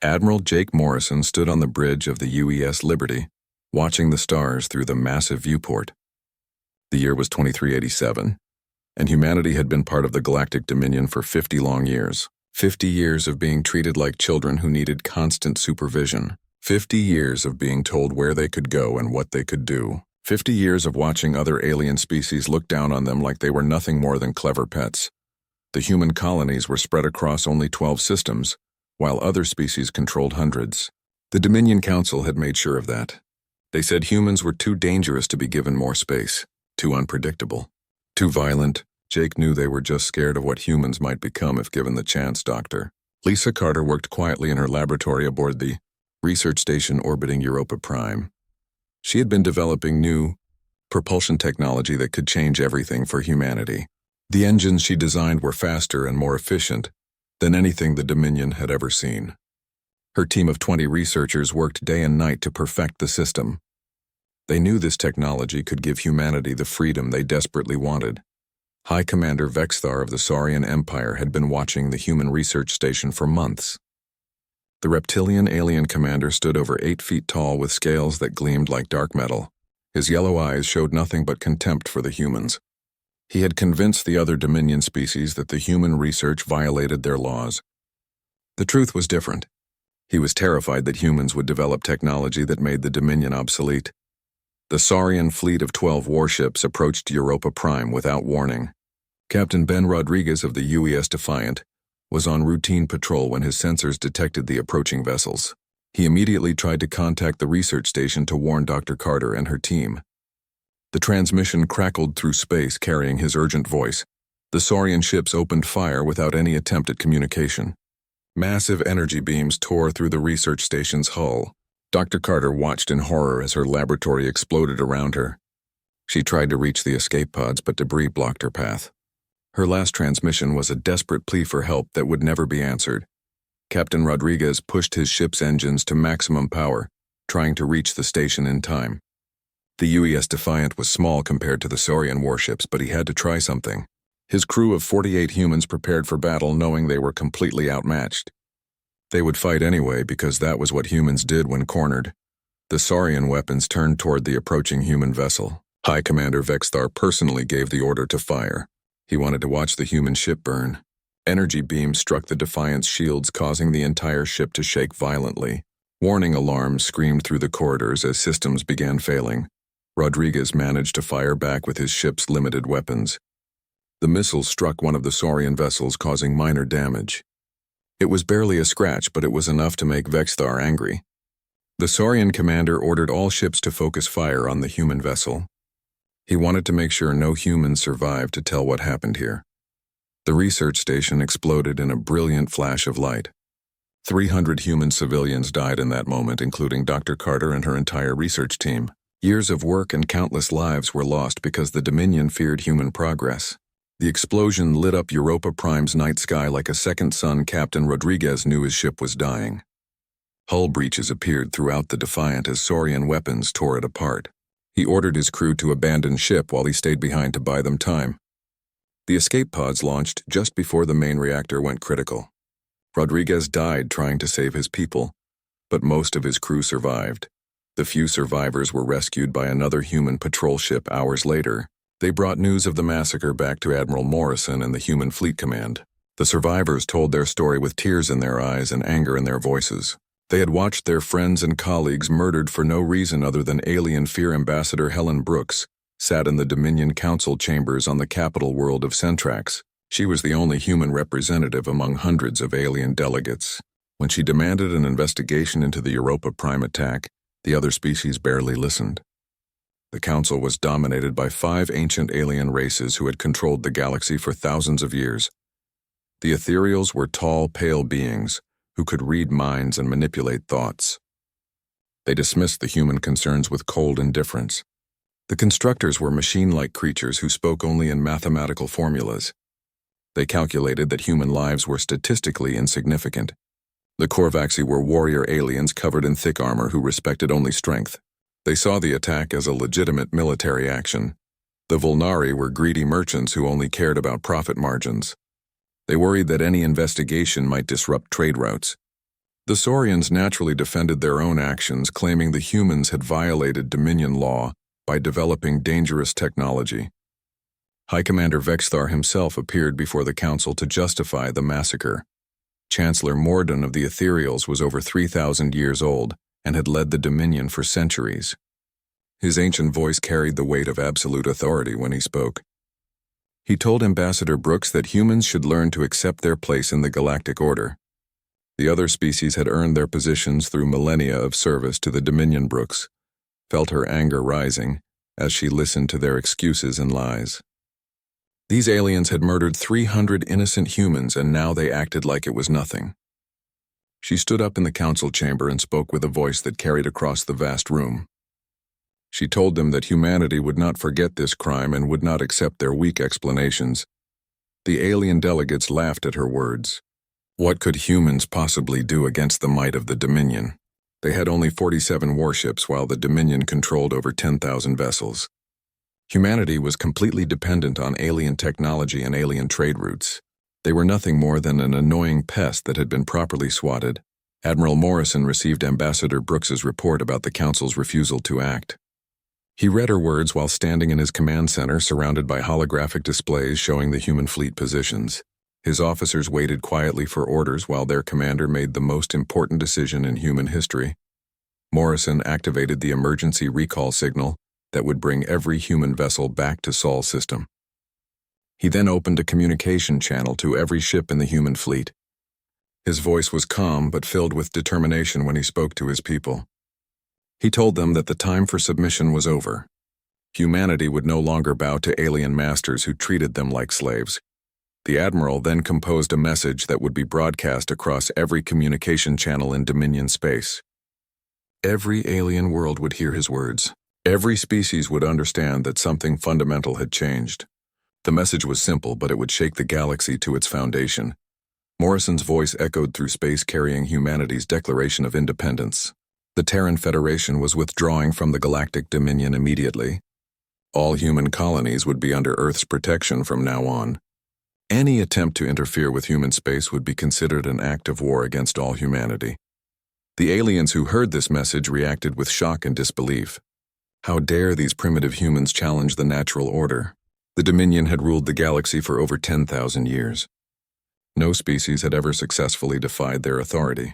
Admiral Jake Morrison stood on the bridge of the UES Liberty, watching the stars through the massive viewport. The year was 2387, and humanity had been part of the Galactic Dominion for 50 long years. 50 years of being treated like children who needed constant supervision. 50 years of being told where they could go and what they could do. 50 years of watching other alien species look down on them like they were nothing more than clever pets. The human colonies were spread across only 12 systems, while other species controlled hundreds. The Dominion Council had made sure of that. They said humans were too dangerous to be given more space, too unpredictable, too violent. Jake knew they were just scared of what humans might become if given the chance. Dr. Lisa Carter worked quietly in her laboratory aboard the research station orbiting Europa Prime. She had been developing new propulsion technology that could change everything for humanity. The engines she designed were faster and more efficient than anything the Dominion had ever seen. Her team of 20 researchers worked day and night to perfect the system. They knew this technology could give humanity the freedom they desperately wanted. High Commander Vexthar of the Saurian Empire had been watching the human research station for months. The reptilian alien commander stood over 8 feet tall with scales that gleamed like dark metal. His yellow eyes showed nothing but contempt for the humans. He had convinced the other Dominion species that the human research violated their laws. The truth was different. He was terrified that humans would develop technology that made the Dominion obsolete. The Saurian fleet of 12 warships approached Europa Prime without warning. Captain Ben Rodriguez of the UES Defiant was on routine patrol when his sensors detected the approaching vessels. He immediately tried to contact the research station to warn Dr. Carter and her team. The transmission crackled through space, carrying his urgent voice. The Saurian ships opened fire without any attempt at communication. Massive energy beams tore through the research station's hull. Dr. Carter watched in horror as her laboratory exploded around her. She tried to reach the escape pods, but debris blocked her path. Her last transmission was a desperate plea for help that would never be answered. Captain Rodriguez pushed his ship's engines to maximum power, trying to reach the station in time. The UES Defiant was small compared to the Saurian warships, but he had to try something. His crew of 48 humans prepared for battle, knowing they were completely outmatched. They would fight anyway because that was what humans did when cornered. The Saurian weapons turned toward the approaching human vessel. High Commander Vexthar personally gave the order to fire. He wanted to watch the human ship burn. Energy beams struck the Defiant's shields, causing the entire ship to shake violently. Warning alarms screamed through the corridors as systems began failing. Rodriguez managed to fire back with his ship's limited weapons. The missiles struck one of the Saurian vessels, causing minor damage. It was barely a scratch, but it was enough to make Vexthar angry. The Saurian commander ordered all ships to focus fire on the human vessel. He wanted to make sure no humans survived to tell what happened here. The research station exploded in a brilliant flash of light. 300 human civilians died in that moment, including Dr. Carter and her entire research team. Years of work and countless lives were lost because the Dominion feared human progress. The explosion lit up Europa Prime's night sky like a second sun. Captain Rodriguez knew his ship was dying. Hull breaches appeared throughout the Defiant as Saurian weapons tore it apart. He ordered his crew to abandon ship while he stayed behind to buy them time. The escape pods launched just before the main reactor went critical. Rodriguez died trying to save his people, but most of his crew survived. The few survivors were rescued by another human patrol ship hours later. They brought news of the massacre back to Admiral Morrison and the Human Fleet Command. The survivors told their story with tears in their eyes and anger in their voices. They had watched their friends and colleagues murdered for no reason other than alien fear. Ambassador Helen Brooks sat in the Dominion Council chambers on the capital world of Centrax. She was the only human representative among hundreds of alien delegates. When she demanded an investigation into the Europa Prime attack, the other species barely listened. The council was dominated by 5 ancient alien races who had controlled the galaxy for thousands of years. The ethereals were tall, pale beings who could read minds and manipulate thoughts. They dismissed the human concerns with cold indifference. The constructors were machine-like creatures who spoke only in mathematical formulas. They calculated that human lives were statistically insignificant. The Korvaxi were warrior aliens covered in thick armor who respected only strength. They saw the attack as a legitimate military action. The Volnari were greedy merchants who only cared about profit margins. They worried that any investigation might disrupt trade routes. The Saurians naturally defended their own actions, claiming the humans had violated Dominion law by developing dangerous technology. High Commander Vexthar himself appeared before the council to justify the massacre. Chancellor Morden of the Ethereals was over 3,000 years old and had led the Dominion for centuries. His ancient voice carried the weight of absolute authority when he spoke. He told Ambassador Brooks that humans should learn to accept their place in the galactic order. The other species had earned their positions through millennia of service to the Dominion. Brooks felt her anger rising as she listened to their excuses and lies. These aliens had murdered 300 innocent humans, and now they acted like it was nothing. She stood up in the council chamber and spoke with a voice that carried across the vast room. She told them that humanity would not forget this crime and would not accept their weak explanations. The alien delegates laughed at her words. What could humans possibly do against the might of the Dominion? They had only 47 warships, while the Dominion controlled over 10,000 vessels. Humanity was completely dependent on alien technology and alien trade routes. They were nothing more than an annoying pest that had been properly swatted. Admiral Morrison received Ambassador Brooks's report about the Council's refusal to act. He read her words while standing in his command center, surrounded by holographic displays showing the human fleet positions. His officers waited quietly for orders while their commander made the most important decision in human history. Morrison activated the emergency recall signal that would bring every human vessel back to Sol's system. He then opened a communication channel to every ship in the human fleet. His voice was calm but filled with determination when he spoke to his people. He told them that the time for submission was over. Humanity would no longer bow to alien masters who treated them like slaves. The Admiral then composed a message that would be broadcast across every communication channel in Dominion space. Every alien world would hear his words. Every species would understand that something fundamental had changed. The message was simple, but it would shake the galaxy to its foundation. Morrison's voice echoed through space, carrying humanity's Declaration of Independence. The Terran Federation was withdrawing from the Galactic Dominion immediately. All human colonies would be under Earth's protection from now on. Any attempt to interfere with human space would be considered an act of war against all humanity. The aliens who heard this message reacted with shock and disbelief. How dare these primitive humans challenge the natural order? The Dominion had ruled the galaxy for over 10,000 years. No species had ever successfully defied their authority.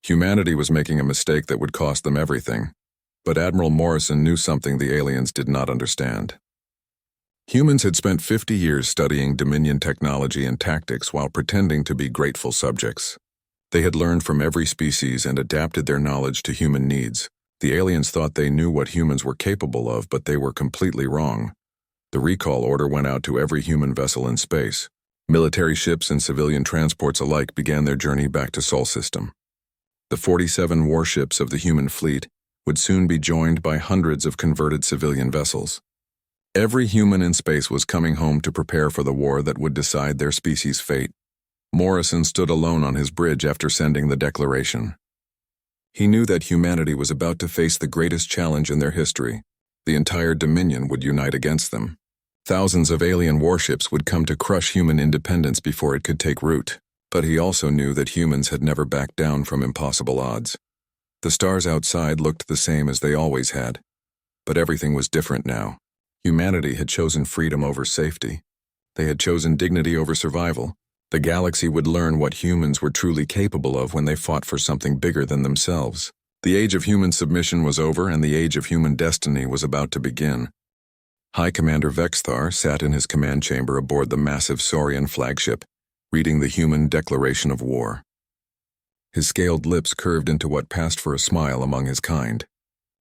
Humanity was making a mistake that would cost them everything. But Admiral Morrison knew something the aliens did not understand. Humans had spent 50 years studying Dominion technology and tactics while pretending to be grateful subjects. They had learned from every species and adapted their knowledge to human needs. The aliens thought they knew what humans were capable of, but they were completely wrong. The recall order went out to every human vessel in space. Military ships and civilian transports alike began their journey back to Sol system. The 47 warships of the human fleet would soon be joined by hundreds of converted civilian vessels. Every human in space was coming home to prepare for the war that would decide their species' fate. Morrison stood alone on his bridge after sending the declaration. He knew that humanity was about to face the greatest challenge in their history. The entire Dominion would unite against them. Thousands of alien warships would come to crush human independence before it could take root. But he also knew that humans had never backed down from impossible odds. The stars outside looked the same as they always had. But everything was different now. Humanity had chosen freedom over safety. They had chosen dignity over survival. The galaxy would learn what humans were truly capable of when they fought for something bigger than themselves. The age of human submission was over, and the age of human destiny was about to begin. High Commander Vexthar sat in his command chamber aboard the massive Saurian flagship, reading the human declaration of war. His scaled lips curved into what passed for a smile among his kind.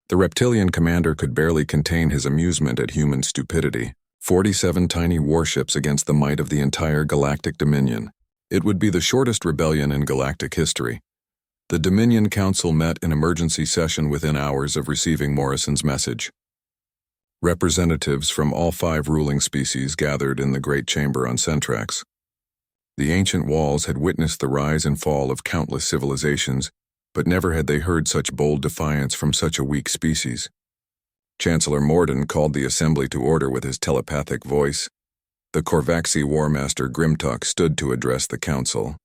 The reptilian commander could barely contain his amusement at human stupidity. 47 tiny warships against the might of the entire Galactic Dominion. It would be the shortest rebellion in galactic history. The Dominion Council met in emergency session within hours of receiving Morrison's message. Representatives from all 5 ruling species gathered in the Great Chamber on Centrax. The ancient walls had witnessed the rise and fall of countless civilizations, but never had they heard such bold defiance from such a weak species. Chancellor Morden called the assembly to order with his telepathic voice. The Korvaxi War Master Grimtalk stood to address the council.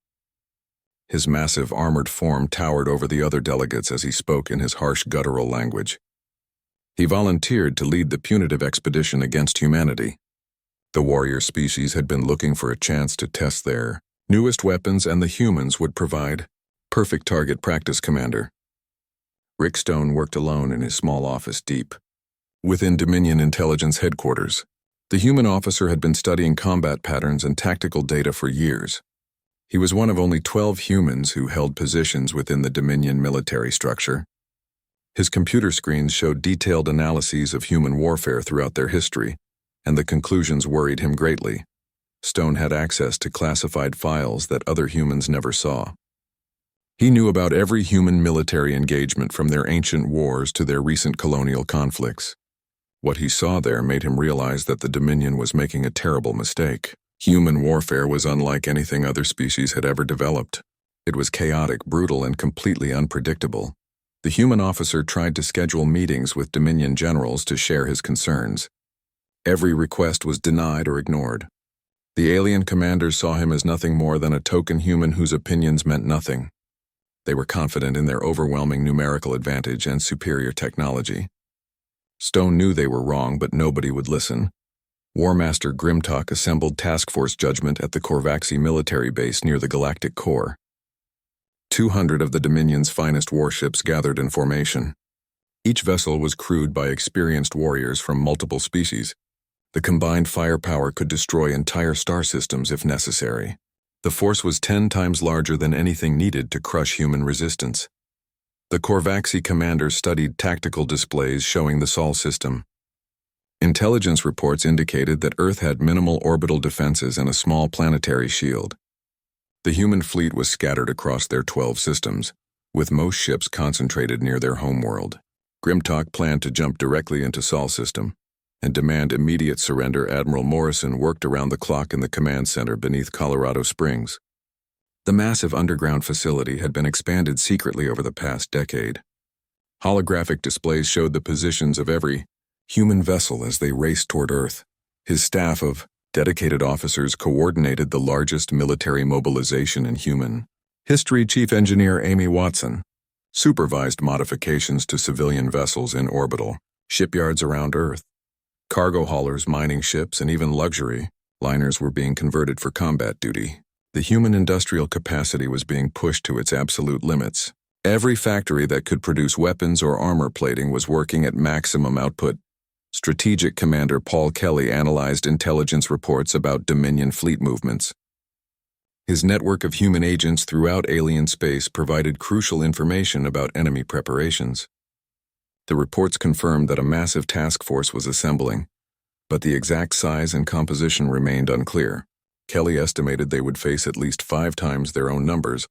His massive armored form towered over the other delegates as he spoke in his harsh guttural language. He volunteered to lead the punitive expedition against humanity. The warrior species had been looking for a chance to test their newest weapons, and the humans would provide perfect target practice. Commander Rick Stone worked alone in his small office deep within Dominion Intelligence Headquarters. The human officer had been studying combat patterns and tactical data for years. He was one of only 12 humans who held positions within the Dominion military structure. His computer screens showed detailed analyses of human warfare throughout their history, and the conclusions worried him greatly. Stone had access to classified files that other humans never saw. He knew about every human military engagement from their ancient wars to their recent colonial conflicts. What he saw there made him realize that the Dominion was making a terrible mistake. Human warfare was unlike anything other species had ever developed. It was chaotic, brutal, and completely unpredictable. The human officer tried to schedule meetings with Dominion generals to share his concerns. Every request was denied or ignored. The alien commanders saw him as nothing more than a token human whose opinions meant nothing. They were confident in their overwhelming numerical advantage and superior technology. Stone knew they were wrong, but nobody would listen. War Master Grimtalk assembled task force judgment at the Korvaxi military base near the Galactic Core. 200 of the Dominion's finest warships gathered in formation. Each vessel was crewed by experienced warriors from multiple species. The combined firepower could destroy entire star systems if necessary. The force was 10 times larger than anything needed to crush human resistance. The Korvaxi commander studied tactical displays showing the Sol system. Intelligence reports indicated that Earth had minimal orbital defenses and a small planetary shield. The human fleet was scattered across their 12 systems, with most ships concentrated near their homeworld. Grimtalk planned to jump directly into Sol system and demand immediate surrender. Admiral Morrison worked around the clock in the command center beneath Colorado Springs. The massive underground facility had been expanded secretly over the past decade. Holographic displays showed the positions of every human vessel as they raced toward Earth. His staff of dedicated officers coordinated the largest military mobilization in human history. Chief Engineer Amy Watson supervised modifications to civilian vessels in orbital shipyards around Earth. Cargo haulers, mining ships, and even luxury liners were being converted for combat duty. The human industrial capacity was being pushed to its absolute limits. Every factory that could produce weapons or armor plating was working at maximum output. Strategic Commander Paul Kelly analyzed intelligence reports about Dominion fleet movements. His network of human agents throughout alien space provided crucial information about enemy preparations. The reports confirmed that a massive task force was assembling, but the exact size and composition remained unclear. Kelly estimated they would face at least 5 times their own numbers.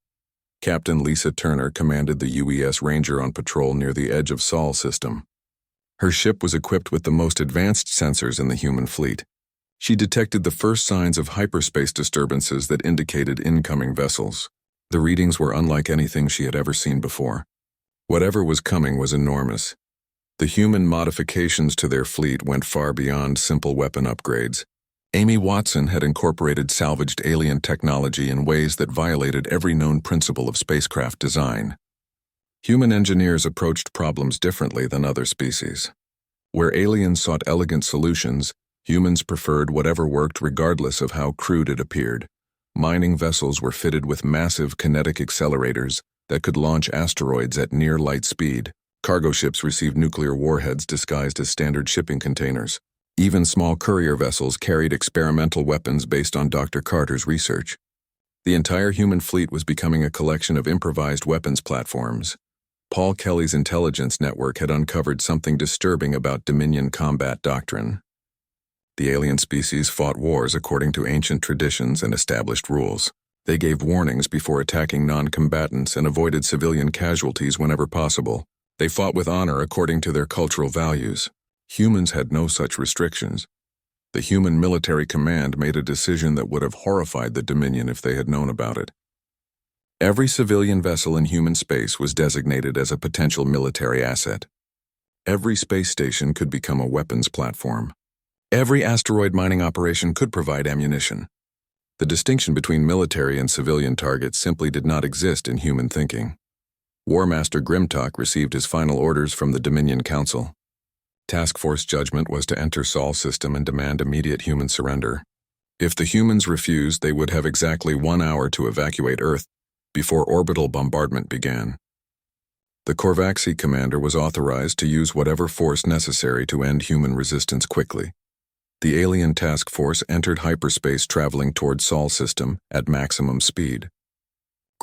Captain Lisa Turner commanded the UES Ranger on patrol near the edge of Sol system. Her ship was equipped with the most advanced sensors in the human fleet. She detected the first signs of hyperspace disturbances that indicated incoming vessels. The readings were unlike anything she had ever seen before. Whatever was coming was enormous. The human modifications to their fleet went far beyond simple weapon upgrades. Amy Watson had incorporated salvaged alien technology in ways that violated every known principle of spacecraft design. Human engineers approached problems differently than other species. Where aliens sought elegant solutions, humans preferred whatever worked regardless of how crude it appeared. Mining vessels were fitted with massive kinetic accelerators that could launch asteroids at near light speed. Cargo ships received nuclear warheads disguised as standard shipping containers. Even small courier vessels carried experimental weapons based on Dr. Carter's research. The entire human fleet was becoming a collection of improvised weapons platforms. Paul Kelly's intelligence network had uncovered something disturbing about Dominion combat doctrine. The alien species fought wars according to ancient traditions and established rules. They gave warnings before attacking non-combatants and avoided civilian casualties whenever possible. They fought with honor according to their cultural values. Humans had no such restrictions. The human military command made a decision that would have horrified the Dominion if they had known about it. Every civilian vessel in human space was designated as a potential military asset. Every space station could become a weapons platform. Every asteroid mining operation could provide ammunition. The distinction between military and civilian targets simply did not exist in human thinking. War Master Grimtalk received his final orders from the Dominion Council. Task Force judgment was to enter Sol system and demand immediate human surrender. If the humans refused, they would have exactly 1 hour to evacuate Earth before orbital bombardment began. The Korvaxi commander was authorized to use whatever force necessary to end human resistance quickly. The alien task force entered hyperspace, traveling toward Sol system at maximum speed.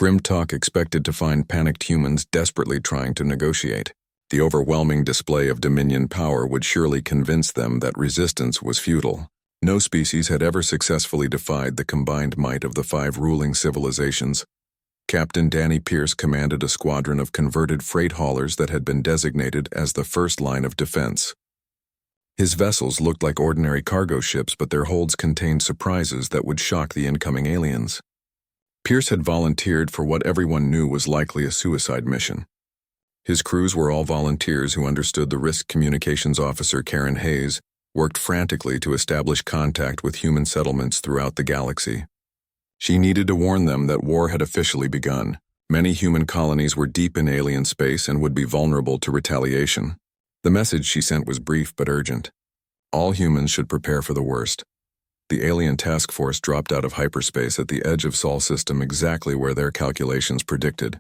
Grimtalk expected to find panicked humans desperately trying to negotiate. The overwhelming display of Dominion power would surely convince them that resistance was futile. No species had ever successfully defied the combined might of the 5 ruling civilizations. Captain Danny Pierce commanded a squadron of converted freight haulers that had been designated as the first line of defense. His vessels looked like ordinary cargo ships, but their holds contained surprises that would shock the incoming aliens. Pierce had volunteered for what everyone knew was likely a suicide mission. His crews were all volunteers who understood the risk. Communications officer Karen Hayes worked frantically to establish contact with human settlements throughout the galaxy. She needed to warn them that war had officially begun. Many human colonies were deep in alien space and would be vulnerable to retaliation. The message she sent was brief but urgent. All humans should prepare for the worst. The alien task force dropped out of hyperspace at the edge of Sol system, exactly where their calculations predicted.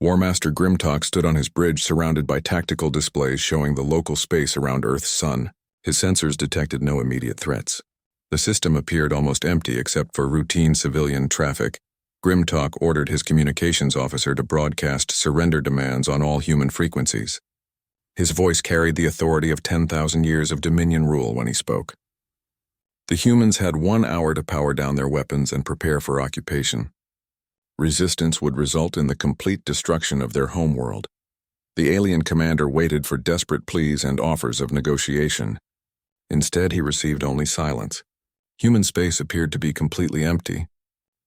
War Master Grimtalk stood on his bridge, surrounded by tactical displays showing the local space around Earth's sun. His sensors detected no immediate threats. The system appeared almost empty except for routine civilian traffic. Grimtalk ordered his communications officer to broadcast surrender demands on all human frequencies. His voice carried the authority of 10,000 years of Dominion rule when he spoke. The humans had 1 hour to power down their weapons and prepare for occupation. Resistance would result in the complete destruction of their homeworld. The alien commander waited for desperate pleas and offers of negotiation. Instead, he received only silence. Human space appeared to be completely empty.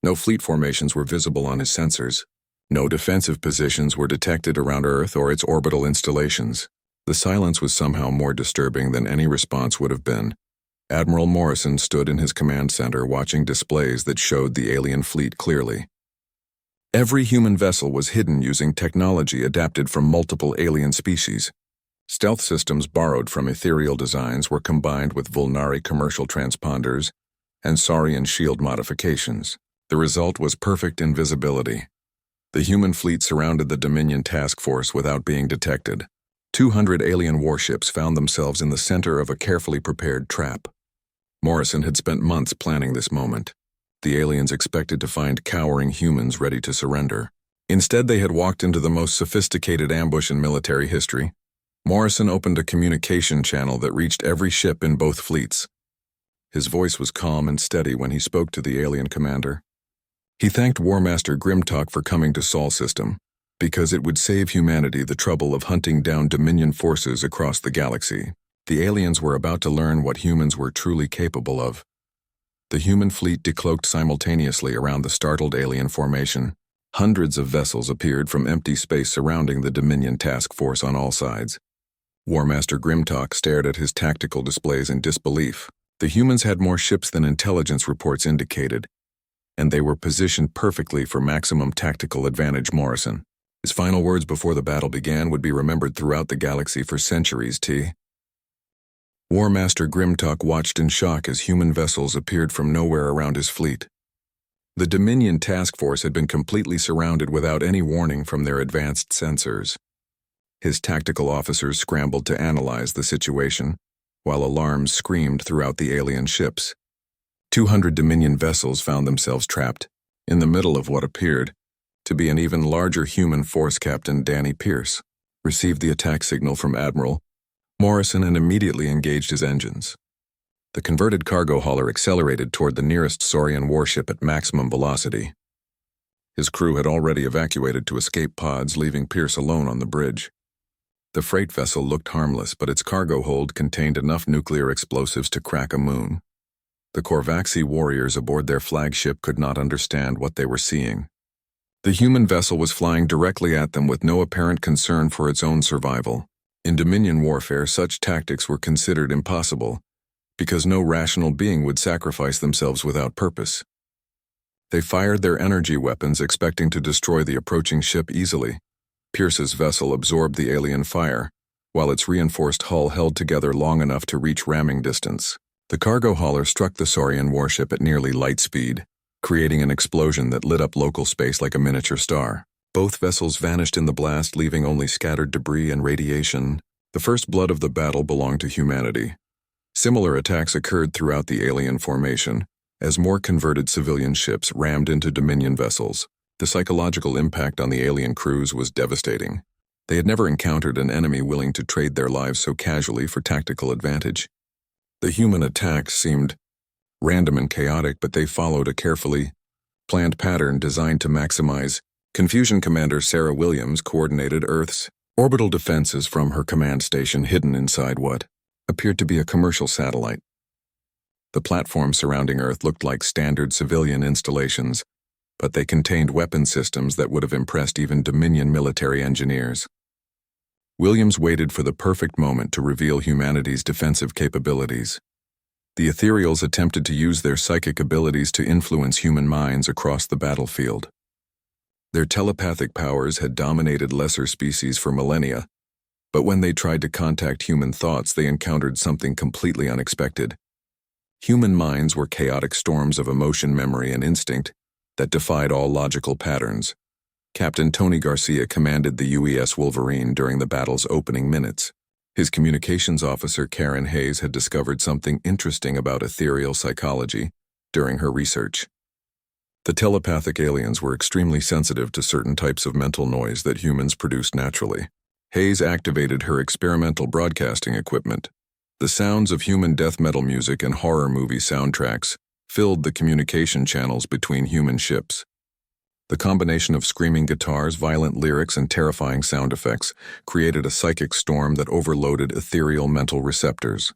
No fleet formations were visible on his sensors. No defensive positions were detected around Earth or its orbital installations. The silence was somehow more disturbing than any response would have been. Admiral Morrison stood in his command center watching displays that showed the alien fleet clearly. Every human vessel was hidden using technology adapted from multiple alien species. Stealth systems borrowed from ethereal designs were combined with Vulnari commercial transponders and Saurian shield modifications. The result was perfect invisibility. The human fleet surrounded the Dominion task force without being detected. 200 alien warships found themselves in the center of a carefully prepared trap. Morrison had spent months planning this moment. The aliens expected to find cowering humans ready to surrender. Instead, they had walked into the most sophisticated ambush in military history. Morrison opened a communication channel that reached every ship in both fleets. His voice was calm and steady when he spoke to the alien commander. He thanked War Master Grimtalk for coming to Sol system, because it would save humanity the trouble of hunting down Dominion forces across the galaxy. The aliens were about to learn what humans were truly capable of. The human fleet decloaked simultaneously around the startled alien formation. Hundreds of vessels appeared from empty space surrounding the Dominion task force on all sides. War Master Grimtalk stared at his tactical displays in disbelief. The humans had more ships than intelligence reports indicated, and they were positioned perfectly for maximum tactical advantage. Morrison. His final words before the battle began would be remembered throughout the galaxy for centuries. War Master Grimtalk watched in shock as human vessels appeared from nowhere around his fleet. The Dominion task force had been completely surrounded without any warning from their advanced sensors. His tactical officers scrambled to analyze the situation, while alarms screamed throughout the alien ships. 200 Dominion vessels found themselves trapped in the middle of what appeared to be an even larger human force. Captain Danny Pierce received the attack signal from Admiral Morrison and immediately engaged his engines. The converted cargo hauler accelerated toward the nearest Saurian warship at maximum velocity. His crew had already evacuated to escape pods, leaving Pierce alone on the bridge. The freight vessel looked harmless, but its cargo hold contained enough nuclear explosives to crack a moon. The Korvaxi warriors aboard their flagship could not understand what they were seeing. The human vessel was flying directly at them with no apparent concern for its own survival. In Dominion warfare, such tactics were considered impossible, because no rational being would sacrifice themselves without purpose. They fired their energy weapons expecting to destroy the approaching ship easily. Pierce's vessel absorbed the alien fire, while its reinforced hull held together long enough to reach ramming distance. The cargo hauler struck the Saurian warship at nearly light speed, creating an explosion that lit up local space like a miniature star. Both vessels vanished in the blast, leaving only scattered debris and radiation. The first blood of the battle belonged to humanity. Similar attacks occurred throughout the alien formation, as more converted civilian ships rammed into Dominion vessels. The psychological impact on the alien crews was devastating. They had never encountered an enemy willing to trade their lives so casually for tactical advantage. The human attacks seemed random and chaotic, but they followed a carefully planned pattern designed to maximize. Confusion Commander Sarah Williams coordinated Earth's orbital defenses from her command station hidden inside what appeared to be a commercial satellite. The platforms surrounding Earth looked like standard civilian installations, but they contained weapon systems that would have impressed even Dominion military engineers. Williams waited for the perfect moment to reveal humanity's defensive capabilities. The ethereals attempted to use their psychic abilities to influence human minds across the battlefield. Their telepathic powers had dominated lesser species for millennia, but when they tried to contact human thoughts, they encountered something completely unexpected. Human minds were chaotic storms of emotion, memory, and instinct that defied all logical patterns. Captain Tony Garcia commanded the UES Wolverine during the battle's opening minutes. His communications officer, Karen Hayes, had discovered something interesting about ethereal psychology during her research. The telepathic aliens were extremely sensitive to certain types of mental noise that humans produced naturally. Hayes activated her experimental broadcasting equipment. The sounds of human death metal music and horror movie soundtracks filled the communication channels between human ships. The combination of screaming guitars, violent lyrics, and terrifying sound effects created a psychic storm that overloaded ethereal mental receptors.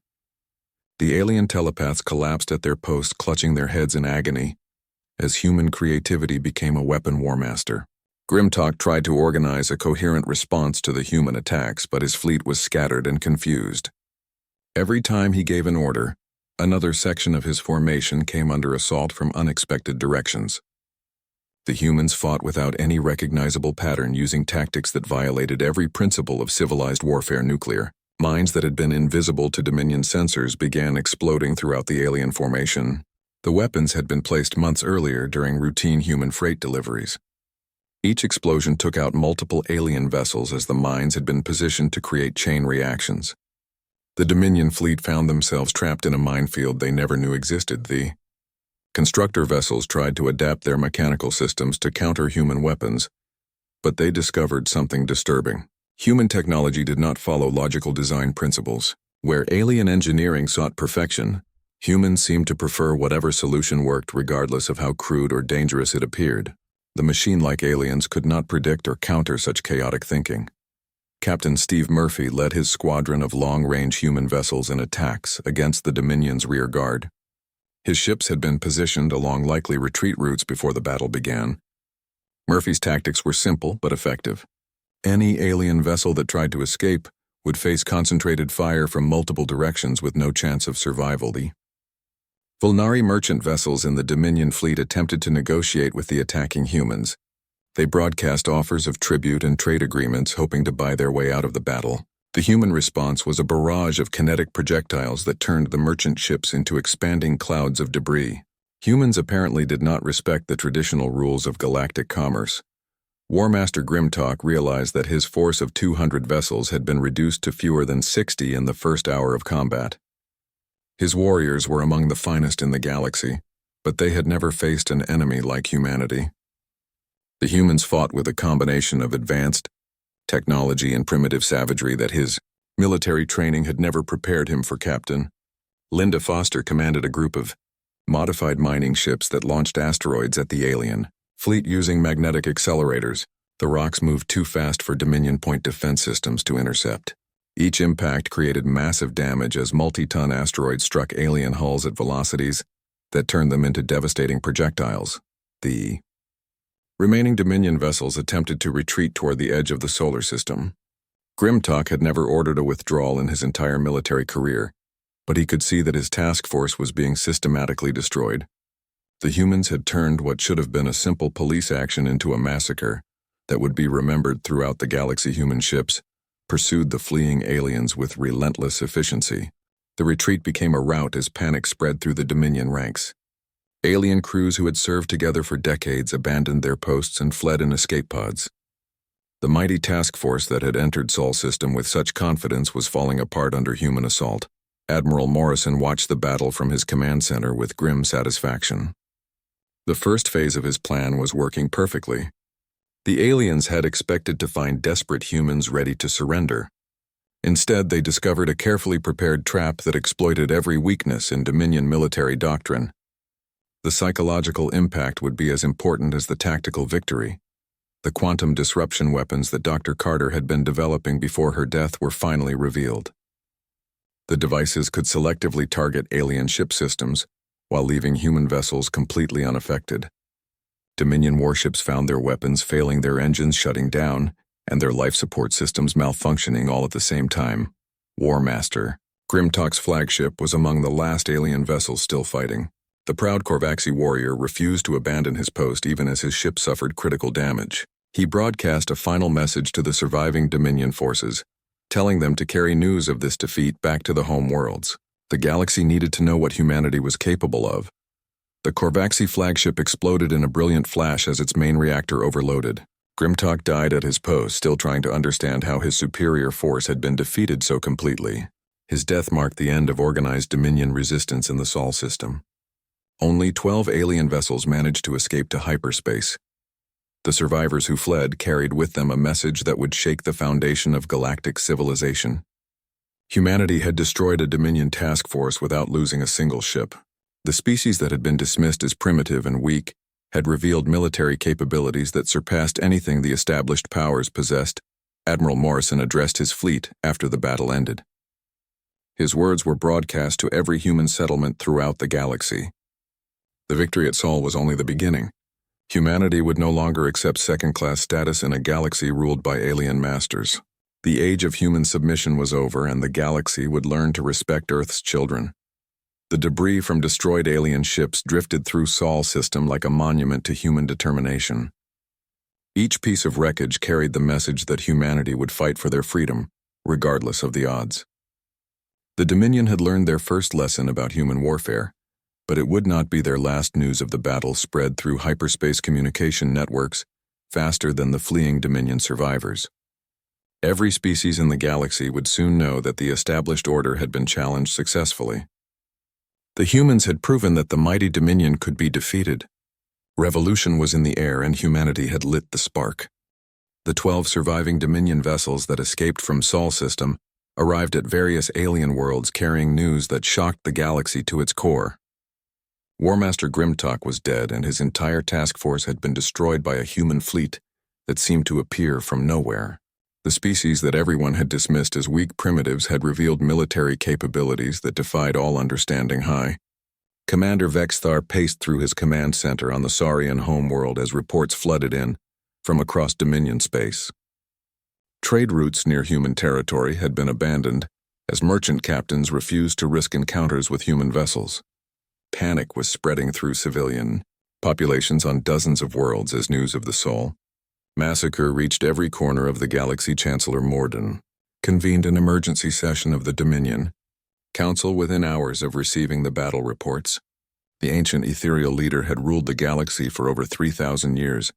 The alien telepaths collapsed at their posts, clutching their heads in agony, as human creativity became a weapon war master. Grimtalk tried to organize a coherent response to the human attacks, but his fleet was scattered and confused. Every time he gave an order, another section of his formation came under assault from unexpected directions. The humans fought without any recognizable pattern, using tactics that violated every principle of civilized warfare. Nuclear mines that had been invisible to Dominion sensors began exploding throughout the alien formation. The weapons had been placed months earlier during routine human freight deliveries. Each explosion took out multiple alien vessels as the mines had been positioned to create chain reactions. The Dominion fleet found themselves trapped in a minefield they never knew existed. The constructor vessels tried to adapt their mechanical systems to counter human weapons, but they discovered something disturbing. Human technology did not follow logical design principles. Where alien engineering sought perfection, humans seemed to prefer whatever solution worked, regardless of how crude or dangerous it appeared. The machine-like aliens could not predict or counter such chaotic thinking. Captain Steve Murphy led his squadron of long-range human vessels in attacks against the Dominion's rear guard. His ships had been positioned along likely retreat routes before the battle began. Murphy's tactics were simple but effective. Any alien vessel that tried to escape would face concentrated fire from multiple directions with no chance of survival. The Volnari merchant vessels in the Dominion fleet attempted to negotiate with the attacking humans. They broadcast offers of tribute and trade agreements, hoping to buy their way out of the battle. The human response was a barrage of kinetic projectiles that turned the merchant ships into expanding clouds of debris. Humans apparently did not respect the traditional rules of galactic commerce. War Master Grimtalk realized that his force of 200 vessels had been reduced to fewer than 60 in the first hour of combat. His warriors were among the finest in the galaxy, but they had never faced an enemy like humanity. The humans fought with a combination of advanced technology and primitive savagery that his military training had never prepared him for. Captain Linda Foster commanded a group of modified mining ships that launched asteroids at the alien fleet using magnetic accelerators. The rocks moved too fast for Dominion point defense systems to intercept. Each impact created massive damage as multi-ton asteroids struck alien hulls at velocities that turned them into devastating projectiles. The remaining Dominion vessels attempted to retreat toward the edge of the solar system. Grimtalk had never ordered a withdrawal in his entire military career, but he could see that his task force was being systematically destroyed. The humans had turned what should have been a simple police action into a massacre that would be remembered throughout the galaxy. Human ships pursued the fleeing aliens with relentless efficiency. The retreat became a rout as panic spread through the Dominion ranks. Alien crews who had served together for decades abandoned their posts and fled in escape pods. The mighty task force that had entered Sol system with such confidence was falling apart under human assault. Admiral Morrison watched the battle from his command center with grim satisfaction. The first phase of his plan was working perfectly. The aliens had expected to find desperate humans ready to surrender. Instead, they discovered a carefully prepared trap that exploited every weakness in Dominion military doctrine. The psychological impact would be as important as the tactical victory. The quantum disruption weapons that Dr. Carter had been developing before her death were finally revealed. The devices could selectively target alien ship systems while leaving human vessels completely unaffected. Dominion warships found their weapons failing, their engines shutting down, and their life support systems malfunctioning all at the same time. War Master, Grimtalk's flagship, was among the last alien vessels still fighting. The proud Korvaxi warrior refused to abandon his post even as his ship suffered critical damage. He broadcast a final message to the surviving Dominion forces, telling them to carry news of this defeat back to the home worlds. The galaxy needed to know what humanity was capable of. The Korvaxi flagship exploded in a brilliant flash as its main reactor overloaded. Grimtalk died at his post, still trying to understand how his superior force had been defeated so completely. His death marked the end of organized Dominion resistance in the Sol system. Only 12 alien vessels managed to escape to hyperspace. The survivors who fled carried with them a message that would shake the foundation of galactic civilization. Humanity had destroyed a Dominion task force without losing a single ship. The species that had been dismissed as primitive and weak had revealed military capabilities that surpassed anything the established powers possessed. Admiral Morrison addressed his fleet after the battle ended. His words were broadcast to every human settlement throughout the galaxy. The victory at Sol was only the beginning. Humanity would no longer accept second-class status in a galaxy ruled by alien masters. The age of human submission was over, and the galaxy would learn to respect Earth's children. The debris from destroyed alien ships drifted through Sol system like a monument to human determination. Each piece of wreckage carried the message that humanity would fight for their freedom, regardless of the odds. The Dominion had learned their first lesson about human warfare, but it would not be their last. News of the battle spread through hyperspace communication networks faster than the fleeing Dominion survivors. Every species in the galaxy would soon know that the established order had been challenged successfully. The humans had proven that the mighty Dominion could be defeated. Revolution was in the air, and humanity had lit the spark. The 12 surviving Dominion vessels that escaped from Sol system arrived at various alien worlds carrying news that shocked the galaxy to its core. Warmaster Grimtalk was dead, and his entire task force had been destroyed by a human fleet that seemed to appear from nowhere. The species that everyone had dismissed as weak primitives had revealed military capabilities that defied all understanding. High Commander Vexthar paced through his command center on the Saurian homeworld as reports flooded in from across Dominion space. Trade routes near human territory had been abandoned as merchant captains refused to risk encounters with human vessels. Panic was spreading through civilian populations on dozens of worlds as news of the Sol massacre reached every corner of the galaxy. Chancellor Morden convened an emergency session of the Dominion Council within hours of receiving the battle reports. The ancient ethereal leader had ruled the galaxy for over 3,000 years,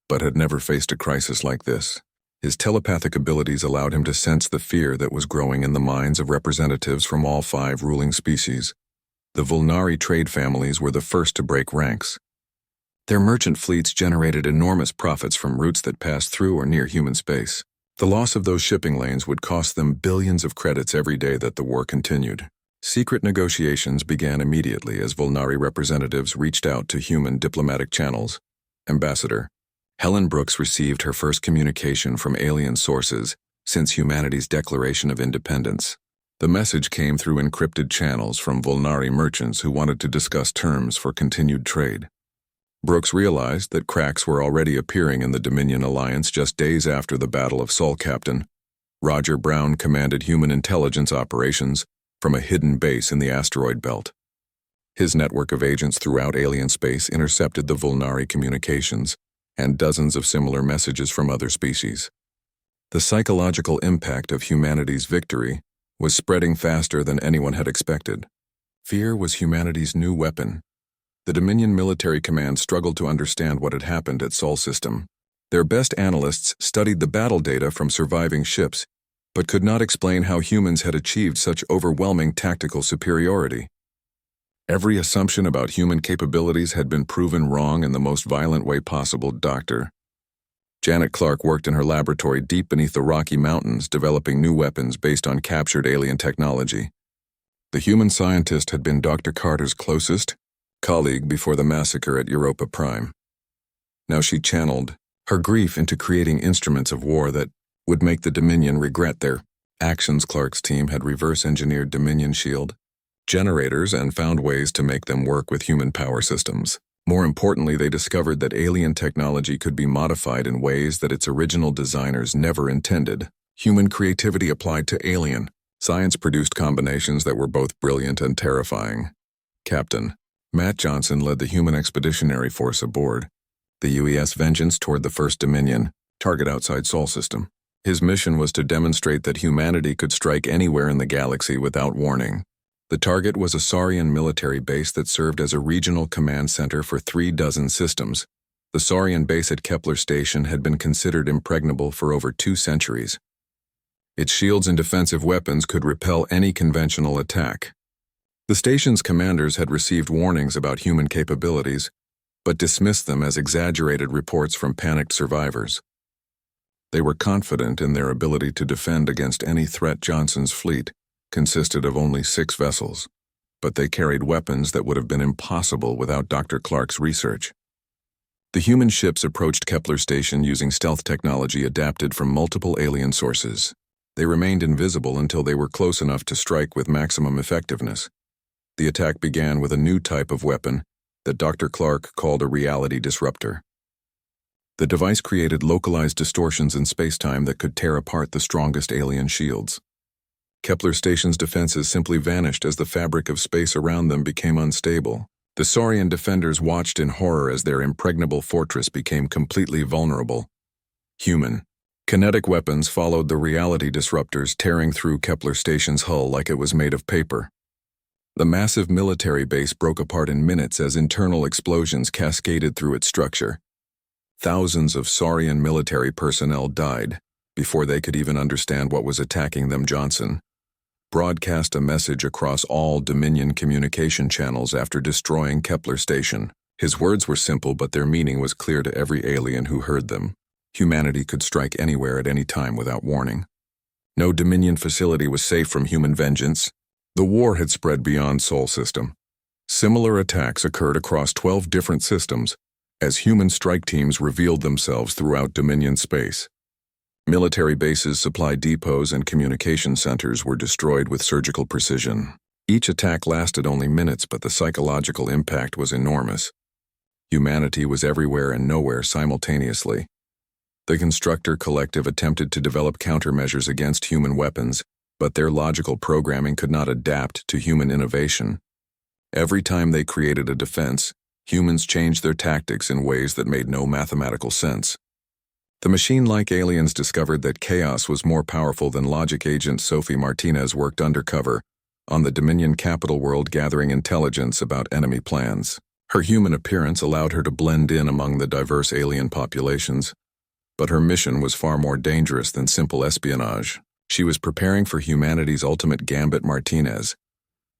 but had never faced a crisis like this. His telepathic abilities allowed him to sense the fear that was growing in the minds of representatives from all 5 ruling species. The Vulnari trade families were the first to break ranks. Their merchant fleets generated enormous profits from routes that passed through or near human space. The loss of those shipping lanes would cost them billions of credits every day that the war continued. Secret negotiations began immediately as Vulnari representatives reached out to human diplomatic channels. Ambassador Helen Brooks received her first communication from alien sources since humanity's declaration of independence. The message came through encrypted channels from Vulnari merchants who wanted to discuss terms for continued trade. Brooks realized that cracks were already appearing in the Dominion alliance. Just days after the Battle of Sol, Captain Roger Brown commanded human intelligence operations from a hidden base in the asteroid belt. His network of agents throughout alien space intercepted the Vulnari communications and dozens of similar messages from other species. The psychological impact of humanity's victory was spreading faster than anyone had expected. Fear was humanity's new weapon. The Dominion Military Command struggled to understand what had happened at Sol System. Their best analysts studied the battle data from surviving ships, but could not explain how humans had achieved such overwhelming tactical superiority. Every assumption about human capabilities had been proven wrong in the most violent way possible. Dr. Janet Clark worked in her laboratory deep beneath the Rocky Mountains, developing new weapons based on captured alien technology. The human scientist had been Dr. Carter's closest colleague before the massacre at Europa Prime. Now she channeled her grief into creating instruments of war that would make the Dominion regret their actions. Clark's team had reverse-engineered Dominion shield generators and found ways to make them work with human power systems. More importantly, they discovered that alien technology could be modified in ways that its original designers never intended. Human creativity applied to alien science produced combinations that were both brilliant and terrifying. Captain Matt Johnson led the human expeditionary force aboard the UES Vengeance toward the First Dominion, target outside Sol System. His mission was to demonstrate that humanity could strike anywhere in the galaxy without warning. The target was a Saurian military base that served as a regional command center for 36 systems. The Saurian base at Kepler Station had been considered impregnable for over 2 centuries. Its shields and defensive weapons could repel any conventional attack. The station's commanders had received warnings about human capabilities, but dismissed them as exaggerated reports from panicked survivors. They were confident in their ability to defend against any threat. Johnson's fleet consisted of only 6 vessels, but they carried weapons that would have been impossible without Dr. Clark's research. The human ships approached Kepler Station using stealth technology adapted from multiple alien sources. They remained invisible until they were close enough to strike with maximum effectiveness. The attack began with a new type of weapon that Dr. Clark called a reality disruptor. The device created localized distortions in spacetime that could tear apart the strongest alien shields. Kepler Station's defenses simply vanished as the fabric of space around them became unstable. The Saurian defenders watched in horror as their impregnable fortress became completely vulnerable. Human kinetic weapons followed the reality disruptors, tearing through Kepler Station's hull like it was made of paper. The massive military base broke apart in minutes as internal explosions cascaded through its structure. Thousands of Saurian military personnel died before they could even understand what was attacking them. Johnson broadcast a message across all Dominion communication channels after destroying Kepler Station. His words were simple, but their meaning was clear to every alien who heard them. Humanity could strike anywhere at any time without warning. No Dominion facility was safe from human vengeance. The war had spread beyond Sol System. Similar attacks occurred across 12 different systems as human strike teams revealed themselves throughout Dominion space. Military bases, supply depots, and communication centers were destroyed with surgical precision. Each attack lasted only minutes, but the psychological impact was enormous. Humanity was everywhere and nowhere simultaneously. The Constructor Collective attempted to develop countermeasures against human weapons, but their logical programming could not adapt to human innovation. Every time they created a defense, humans changed their tactics in ways that made no mathematical sense. The machine-like aliens discovered that chaos was more powerful than logic. Agent Sophie Martinez worked undercover on the Dominion capital world, gathering intelligence about enemy plans. Her human appearance allowed her to blend in among the diverse alien populations, but her mission was far more dangerous than simple espionage. She was preparing for humanity's ultimate gambit. Martinez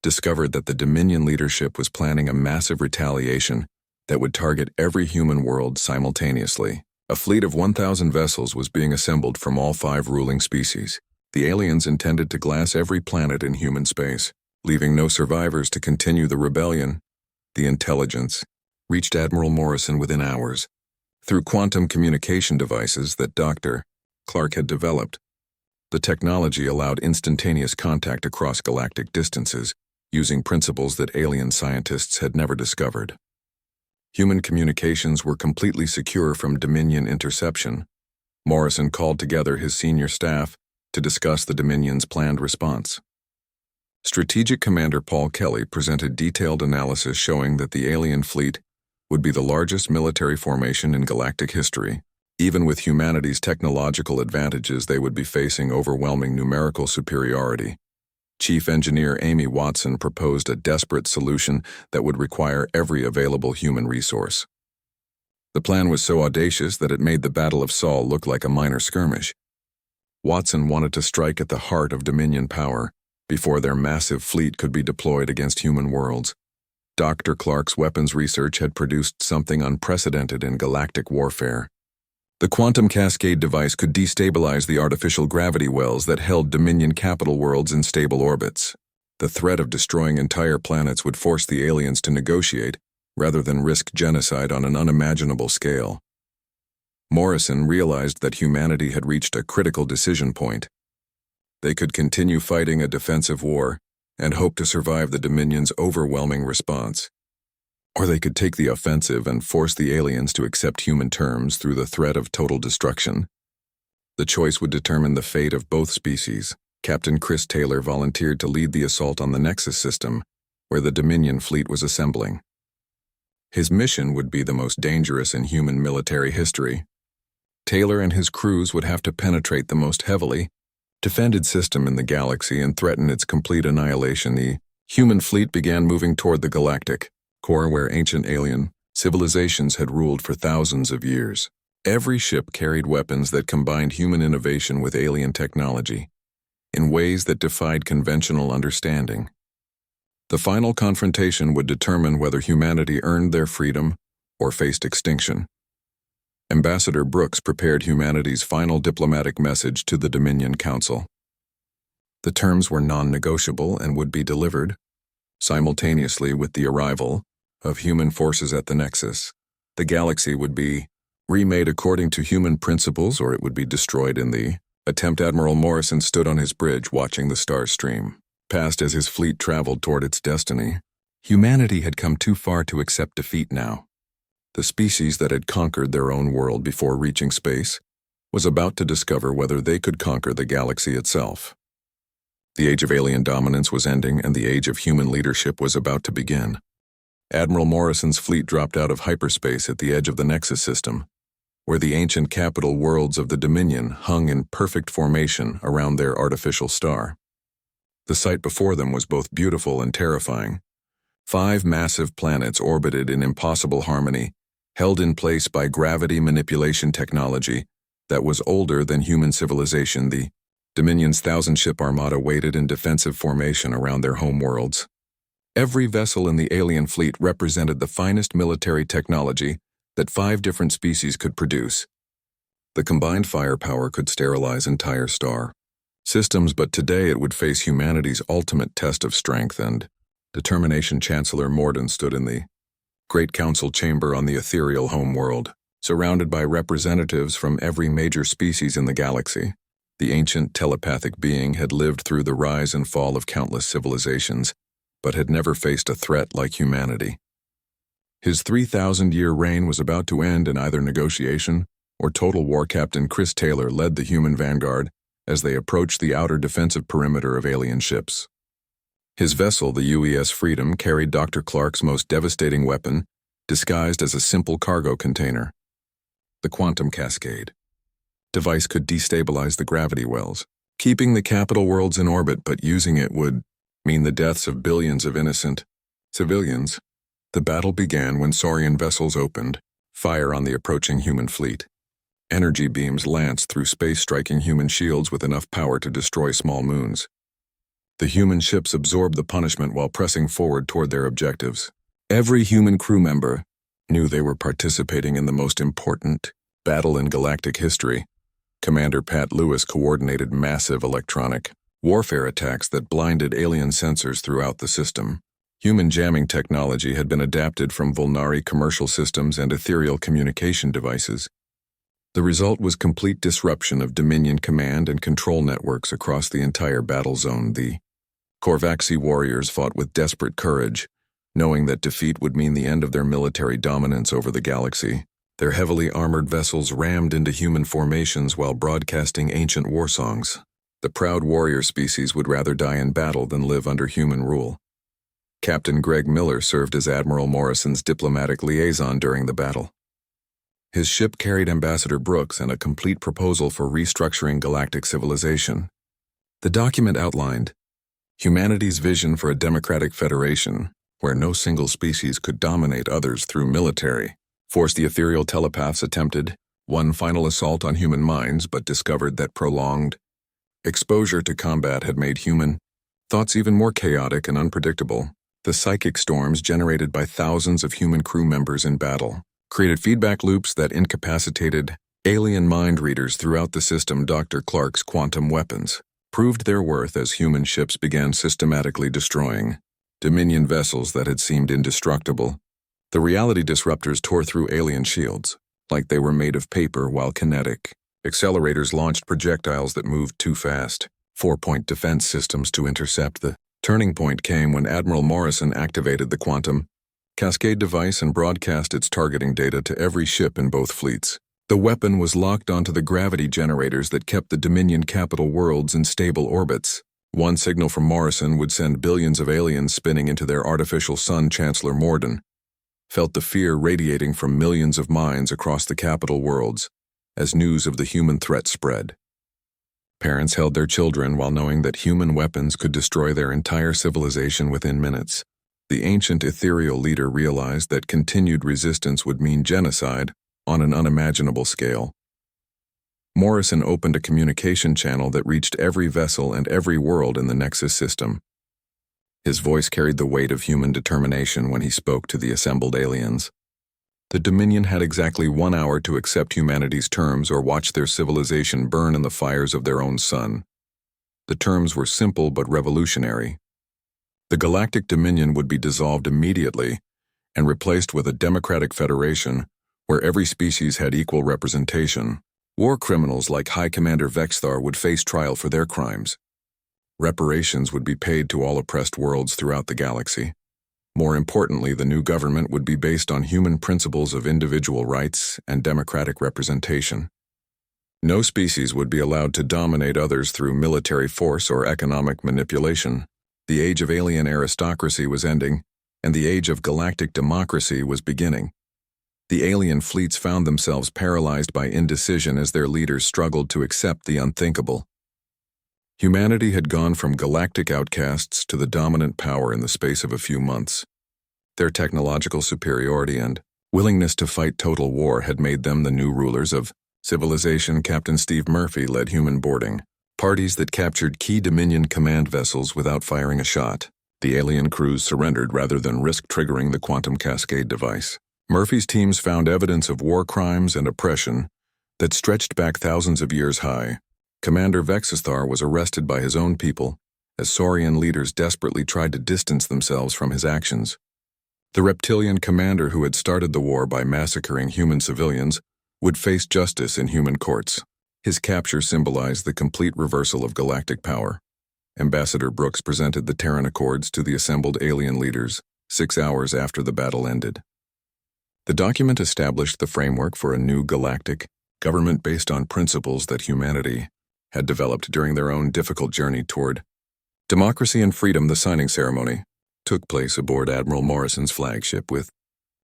discovered that the Dominion leadership was planning a massive retaliation that would target every human world simultaneously. A fleet of 1,000 vessels was being assembled from all 5 ruling species. The aliens intended to glass every planet in human space, leaving no survivors to continue the rebellion. The intelligence reached Admiral Morrison within hours through quantum communication devices that Dr. Clark had developed. The technology allowed instantaneous contact across galactic distances, using principles that alien scientists had never discovered. Human communications were completely secure from Dominion interception. Morrison called together his senior staff to discuss the Dominion's planned response. Strategic Commander Paul Kelly presented detailed analysis showing that the alien fleet would be the largest military formation in galactic history. Even with humanity's technological advantages, they would be facing overwhelming numerical superiority. Chief Engineer Amy Watson proposed a desperate solution that would require every available human resource. The plan was so audacious that it made the Battle of Saul look like a minor skirmish. Watson wanted to strike at the heart of Dominion power before their massive fleet could be deployed against human worlds. Dr. Clark's weapons research had produced something unprecedented in galactic warfare. The quantum cascade device could destabilize the artificial gravity wells that held Dominion capital worlds in stable orbits. The threat of destroying entire planets would force the aliens to negotiate, rather than risk genocide on an unimaginable scale. Morrison realized that humanity had reached a critical decision point. They could continue fighting a defensive war and hope to survive the Dominion's overwhelming response. Or they could take the offensive and force the aliens to accept human terms through the threat of total destruction. The choice would determine the fate of both species. Captain Chris Taylor volunteered to lead the assault on the Nexus system, where the Dominion fleet was assembling. His mission would be the most dangerous in human military history. Taylor and his crews would have to penetrate the most heavily defended system in the galaxy and threaten its complete annihilation. The human fleet began moving toward the galactic core where ancient alien civilizations had ruled for thousands of years. Every ship carried weapons that combined human innovation with alien technology in ways that defied conventional understanding. The final confrontation would determine whether humanity earned their freedom or faced extinction. Ambassador Brooks prepared humanity's final diplomatic message to the Dominion Council. The terms were non-negotiable and would be delivered simultaneously with the arrival of human forces at the Nexus. The galaxy would be remade according to human principles, or it would be destroyed in the attempt. Admiral Morrison stood on his bridge watching the stars stream past as his fleet traveled toward its destiny. Humanity had come too far to accept defeat now. The species that had conquered their own world before reaching space was about to discover whether they could conquer the galaxy itself. The age of alien dominance was ending, and the age of human leadership was about to begin. Admiral Morrison's fleet dropped out of hyperspace at the edge of the Nexus system, where the ancient capital worlds of the Dominion hung in perfect formation around their artificial star. The sight before them was both beautiful and terrifying. 5 massive planets orbited in impossible harmony, held in place by gravity manipulation technology that was older than human civilization. The Dominion's 1,000-ship armada waited in defensive formation around their home worlds. Every vessel in the alien fleet represented the finest military technology that 5 different species could produce. The combined firepower could sterilize entire star systems, but today it would face humanity's ultimate test of strength and determination. Chancellor Morden stood in the Great Council chamber on the ethereal homeworld, surrounded by representatives from every major species in the galaxy. The ancient telepathic being had lived through the rise and fall of countless civilizations, but had never faced a threat like humanity. His 3,000-year reign was about to end in either negotiation or total war. Captain Chris Taylor led the human vanguard as they approached the outer defensive perimeter of alien ships. His vessel, the UES Freedom, carried Dr. Clark's most devastating weapon, disguised as a simple cargo container. The quantum cascade device could destabilize the gravity wells, keeping the capital worlds in orbit, but using it would mean the deaths of billions of innocent civilians. The battle began when Saurian vessels opened fire on the approaching human fleet. Energy beams lanced through space, striking human shields with enough power to destroy small moons. The human ships absorbed the punishment while pressing forward toward their objectives. Every human crew member knew they were participating in the most important battle in galactic history. Commander Pat Lewis coordinated massive electronic warfare attacks that blinded alien sensors throughout the system. Human jamming technology had been adapted from Volnari commercial systems and ethereal communication devices. The result was complete disruption of Dominion command and control networks across the entire battle zone. The Korvaxi warriors fought with desperate courage, knowing that defeat would mean the end of their military dominance over the galaxy. Their heavily armored vessels rammed into human formations while broadcasting ancient war songs. The proud warrior species would rather die in battle than live under human rule. Captain Greg Miller served as Admiral Morrison's diplomatic liaison during the battle. His ship carried Ambassador Brooks and a complete proposal for restructuring galactic civilization. The document outlined humanity's vision for a democratic federation where no single species could dominate others through military force. The ethereal telepaths attempted one final assault on human minds but discovered that prolonged exposure to combat had made human thoughts even more chaotic and unpredictable. The psychic storms generated by thousands of human crew members in battle created feedback loops that incapacitated alien mind readers throughout the system. Dr. Clark's quantum weapons proved their worth as human ships began systematically destroying Dominion vessels that had seemed indestructible. The reality disruptors tore through alien shields like they were made of paper, while kinetic accelerators launched projectiles that moved too fast. 4-point defense systems to intercept. The turning point came when Admiral Morrison activated the quantum cascade device and broadcast its targeting data to every ship in both fleets. The weapon was locked onto the gravity generators that kept the Dominion capital worlds in stable orbits. One signal from Morrison would send billions of aliens spinning into their artificial sun. Chancellor Morden felt the fear radiating from millions of minds across the capital worlds as news of the human threat spread. Parents held their children while knowing that human weapons could destroy their entire civilization within minutes. The ancient ethereal leader realized that continued resistance would mean genocide on an unimaginable scale. Morrison opened a communication channel that reached every vessel and every world in the Nexus system. His voice carried the weight of human determination when he spoke to the assembled aliens. The Dominion had exactly 1 hour to accept humanity's terms or watch their civilization burn in the fires of their own sun. The terms were simple but revolutionary. The Galactic Dominion would be dissolved immediately and replaced with a democratic federation where every species had equal representation. War criminals like High Commander Vexthar would face trial for their crimes. Reparations would be paid to all oppressed worlds throughout the galaxy. More importantly, the new government would be based on human principles of individual rights and democratic representation. No species would be allowed to dominate others through military force or economic manipulation. The age of alien aristocracy was ending, and the age of galactic democracy was beginning. The alien fleets found themselves paralyzed by indecision as their leaders struggled to accept the unthinkable. Humanity had gone from galactic outcasts to the dominant power in the space of a few months. Their technological superiority and willingness to fight total war had made them the new rulers of civilization. Captain Steve Murphy led human boarding parties that captured key Dominion command vessels without firing a shot. The alien crews surrendered rather than risk triggering the quantum cascade device. Murphy's teams found evidence of war crimes and oppression that stretched back thousands of years high. Commander Vexthar was arrested by his own people as Saurian leaders desperately tried to distance themselves from his actions. The reptilian commander who had started the war by massacring human civilians would face justice in human courts. His capture symbolized the complete reversal of galactic power. Ambassador Brooks presented the Terran Accords to the assembled alien leaders 6 hours after the battle ended. The document established the framework for a new galactic government based on principles that humanity had developed during their own difficult journey toward democracy and freedom. The signing ceremony took place aboard Admiral Morrison's flagship with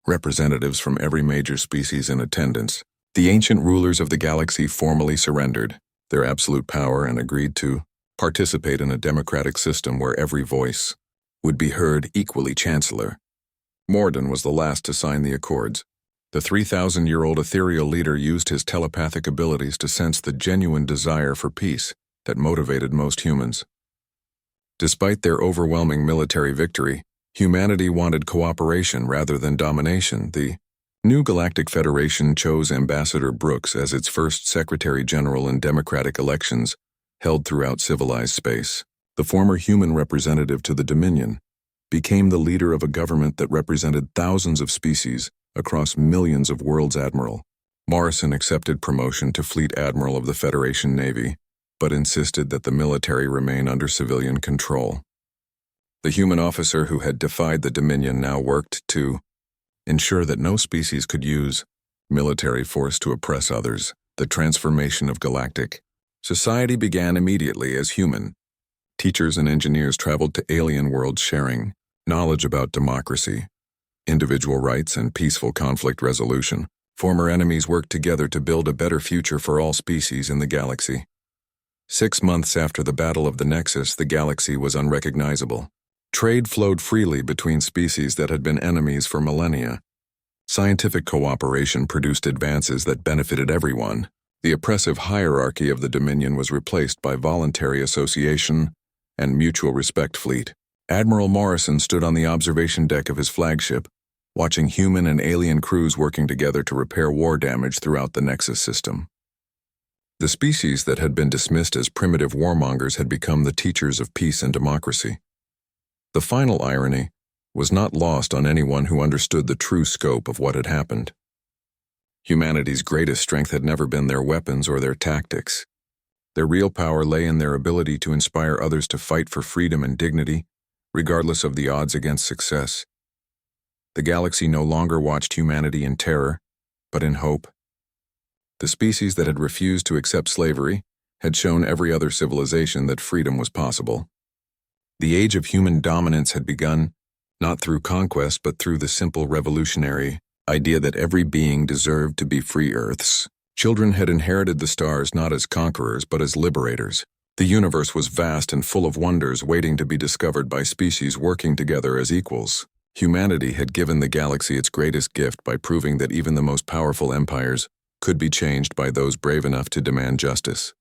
representatives from every major species in attendance. The ancient rulers of the galaxy formally surrendered their absolute power and agreed to participate in a democratic system where every voice would be heard equally. Chancellor Morden was the last to sign the accords. The 3,000-year-old ethereal leader used his telepathic abilities to sense the genuine desire for peace that motivated most humans. Despite their overwhelming military victory, humanity wanted cooperation rather than domination. The new Galactic Federation chose Ambassador Brooks as its first Secretary General in democratic elections held throughout civilized space. The former human representative to the Dominion became the leader of a government that represented thousands of species across millions of worlds. Admiral Morrison accepted promotion to Fleet Admiral of the Federation Navy, but insisted that the military remain under civilian control. The human officer who had defied the Dominion now worked to ensure that no species could use military force to oppress others. The transformation of galactic Society began immediately as human. Teachers and engineers traveled to alien worlds sharing knowledge about democracy, individual rights, and peaceful conflict resolution. Former enemies worked together to build a better future for all species in the galaxy. 6 months after the Battle of the Nexus, the galaxy was unrecognizable. Trade flowed freely between species that had been enemies for millennia. Scientific cooperation produced advances that benefited everyone. The oppressive hierarchy of the Dominion was replaced by voluntary association and mutual respect fleet. Admiral Morrison stood on the observation deck of his flagship, watching human and alien crews working together to repair war damage throughout the Nexus system. The species that had been dismissed as primitive warmongers had become the teachers of peace and democracy. The final irony was not lost on anyone who understood the true scope of what had happened. Humanity's greatest strength had never been their weapons or their tactics. Their real power lay in their ability to inspire others to fight for freedom and dignity, regardless of the odds against success. The galaxy no longer watched humanity in terror, but in hope. The species that had refused to accept slavery had shown every other civilization that freedom was possible. The age of human dominance had begun, not through conquest but through the simple revolutionary idea that every being deserved to be free Earths. Children had inherited the stars not as conquerors but as liberators. The universe was vast and full of wonders waiting to be discovered by species working together as equals. Humanity had given the galaxy its greatest gift by proving that even the most powerful empires could be changed by those brave enough to demand justice.